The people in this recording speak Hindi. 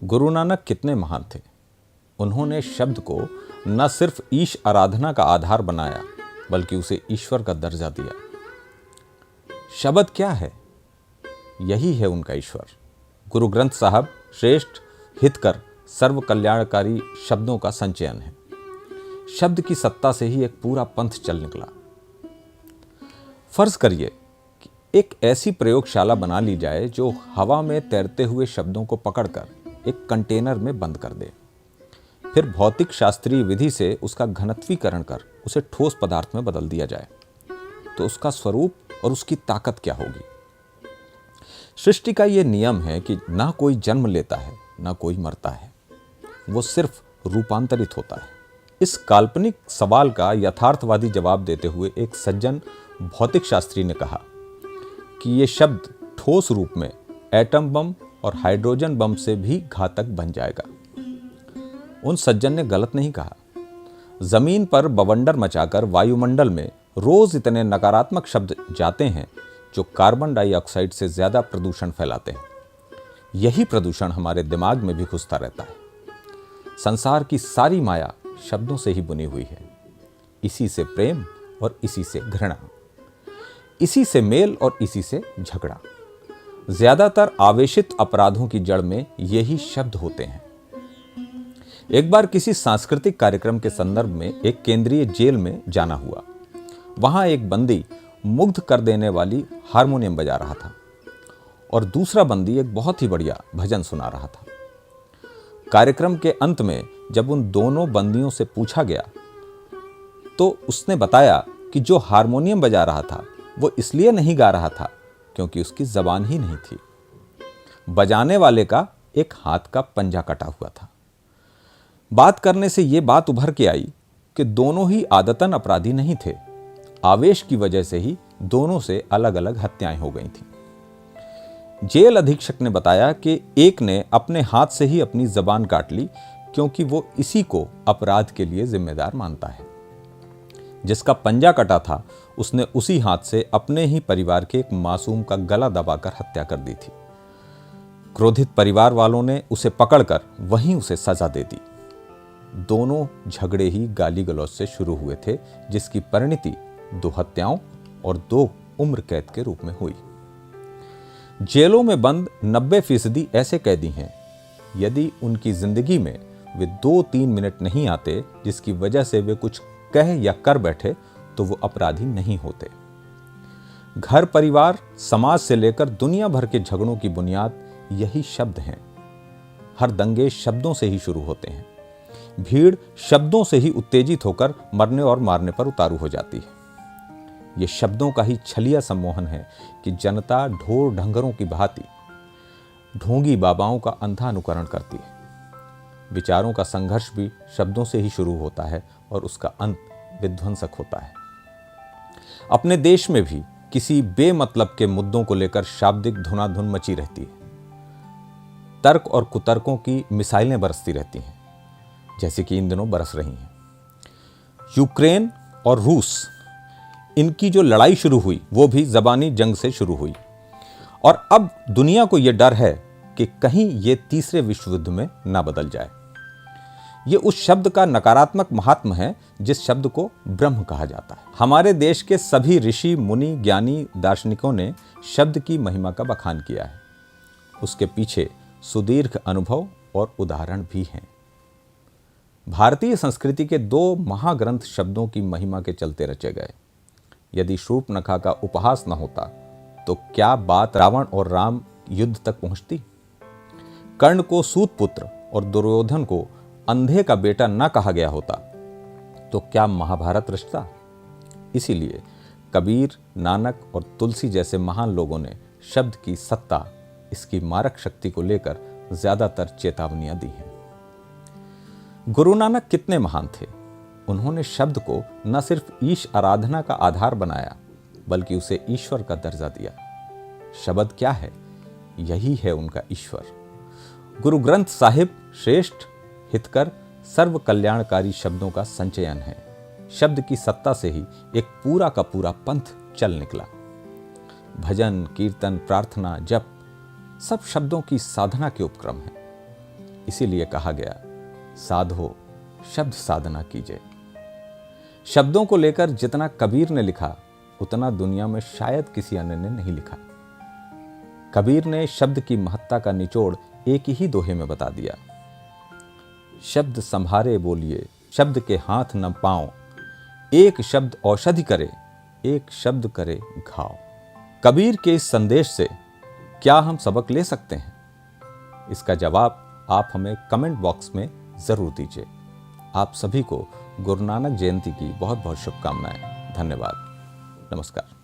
गुरु नानक कितने महान थे। उन्होंने शब्द को न सिर्फ ईश आराधना का आधार बनाया बल्कि उसे ईश्वर का दर्जा दिया। शब्द क्या है? यही है उनका ईश्वर। गुरु ग्रंथ साहब श्रेष्ठ, हितकर, सर्व कल्याणकारी शब्दों का संचयन है। शब्द की सत्ता से ही एक पूरा पंथ चल निकला। फर्ज करिए कि एक ऐसी प्रयोगशाला बना ली जाए जो हवा में तैरते हुए शब्दों को पकड़कर एक कंटेनर में बंद कर दे, फिर भौतिक शास्त्रीय विधि से उसका घनत्वीकरण कर उसे ठोस पदार्थ में बदल दिया जाए, तो उसका स्वरूप और उसकी ताकत क्या होगी। सृष्टि का यह नियम है कि ना कोई जन्म लेता है ना कोई मरता है, वो सिर्फ रूपांतरित होता है। इस काल्पनिक सवाल का यथार्थवादी जवाब देते हुए एक सज्जन भौतिक शास्त्री ने कहा कि ये शब्द ठोस रूप में एटम बम और हाइड्रोजन बम से भी घातक बन जाएगा। उन सज्जन ने गलत नहीं कहा। जमीन पर बवंडर मचाकर वायुमंडल में रोज इतने नकारात्मक शब्द जाते हैं जो कार्बन डाइऑक्साइड से ज्यादा प्रदूषण फैलाते हैं। यही प्रदूषण हमारे दिमाग में भी घुसता रहता है। संसार की सारी माया शब्दों से ही बुनी हुई है। इसी से प्रेम और इसी से घृणा, इसी से मेल और इसी से झगड़ा। ज्यादातर आवेशित अपराधों की जड़ में यही शब्द होते हैं। एक बार किसी सांस्कृतिक कार्यक्रम के संदर्भ में एक केंद्रीय जेल में जाना हुआ। वहां एक बंदी मुग्ध कर देने वाली हारमोनियम बजा रहा था और दूसरा बंदी एक बहुत ही बढ़िया भजन सुना रहा था। कार्यक्रम के अंत में जब उन दोनों बंदियों से पूछा गया तो उसने बताया कि जो हारमोनियम बजा रहा था वो इसलिए नहीं गा रहा था क्योंकि उसकी जबान ही नहीं थी। बजाने वाले का एक हाथ का पंजा कटा हुआ था। बात करने से ये बात उभर के आई कि दोनों ही आदतन अपराधी नहीं थे। आवेश की वजह से ही दोनों से अलग अलग हत्याएं हो गई थीं। जेल अधीक्षक ने बताया कि एक ने अपने हाथ से ही अपनी जबान काट ली क्योंकि वो इसी को अपराध के लिए जिम्मेदार मानता है। जिसका पंजा कटा था उसने उसी हाथ से अपने ही परिवार के एक मासूम का गला दबाकर हत्या कर दी थी। क्रोधित परिवार वालों ने उसे पकड़कर वहीं उसे सजा दे दी। दोनों झगड़े ही गाली गलौज से शुरू हुए थे, जिसकी परिणति 2 हत्याओं और 2 उम्र कैद के रूप में हुई। जेलों में बंद 90% ऐसे कैदी हैं, यदि उनकी जिंदगी में वे 2-3 मिनट नहीं आते जिसकी वजह से वे कुछ कह या कर बैठे तो वो अपराधी नहीं होते। घर, परिवार, समाज से लेकर दुनिया भर के झगड़ों की बुनियाद यही शब्द हैं। हर दंगे शब्दों से ही शुरू होते हैं। भीड़ शब्दों से ही उत्तेजित होकर मरने और मारने पर उतारू हो जाती है। ये शब्दों का ही छलिया सम्मोहन है कि जनता ढोर ढंगरों की भांति ढोंगी बाबाओं का अंधा अनुकरण करती है। विचारों का संघर्ष भी शब्दों से ही शुरू होता है और उसका अंत विध्वंसक होता है। अपने देश में भी किसी बेमतलब के मुद्दों को लेकर शाब्दिक धुनाधुन मची रहती है। तर्क और कुतर्कों की मिसाइलें बरसती रहती हैं, जैसे कि इन दिनों बरस रही हैं। यूक्रेन और रूस, इनकी जो लड़ाई शुरू हुई वो भी ज़बानी जंग से शुरू हुई और अब दुनिया को यह डर है कि कहीं ये तीसरे विश्व युद्ध में ना बदल जाए। ये उस शब्द का नकारात्मक महात्म है जिस शब्द को ब्रह्म कहा जाता है। हमारे देश के सभी ऋषि, मुनि, ज्ञानी, दार्शनिकों ने शब्द की महिमा का बखान किया है। उसके पीछे सुदीर्घ अनुभव और उदाहरण भी हैं। भारतीय संस्कृति के 2 महाग्रंथ शब्दों की महिमा के चलते रचे गए। यदि शूर्पणखा का उपहास न होता तो क्या बात रावण और राम युद्ध तक पहुंचती? कर्ण को सूत पुत्र और दुर्योधन को अंधे का बेटा न कहा गया होता तो क्या महाभारत रचता? इसीलिए कबीर, नानक और तुलसी जैसे महान लोगों ने शब्द की सत्ता, इसकी मारक शक्ति को लेकर ज्यादातर चेतावनियां दी हैं। गुरु नानक कितने महान थे। उन्होंने शब्द को न सिर्फ ईश आराधना का आधार बनाया बल्कि उसे ईश्वर का दर्जा दिया। शब्द क्या है? यही है उनका ईश्वर। गुरु ग्रंथ साहिब श्रेष्ठ, हितकर, सर्व कल्याणकारी शब्दों का संचयन है। शब्द की सत्ता से ही एक पूरा का पूरा पंथ चल निकला। भजन, कीर्तन, प्रार्थना, जप सब शब्दों की साधना के उपक्रम हैं। इसीलिए कहा गया, साधो शब्द साधना कीजिए। शब्दों को लेकर जितना कबीर ने लिखा उतना दुनिया में शायद किसी अन्य ने नहीं लिखा। कबीर ने शब्द की महत्ता का निचोड़ एक ही दोहे में बता दिया, शब्द संभारे बोलिए, शब्द के हाथ न पांव, एक शब्द औषधि करे, एक शब्द करे घाव। कबीर के इस संदेश से क्या हम सबक ले सकते हैं? इसका जवाब आप हमें कमेंट बॉक्स में ज़रूर दीजिए। आप सभी को गुरु नानक जयंती की बहुत बहुत शुभकामनाएं। धन्यवाद। नमस्कार।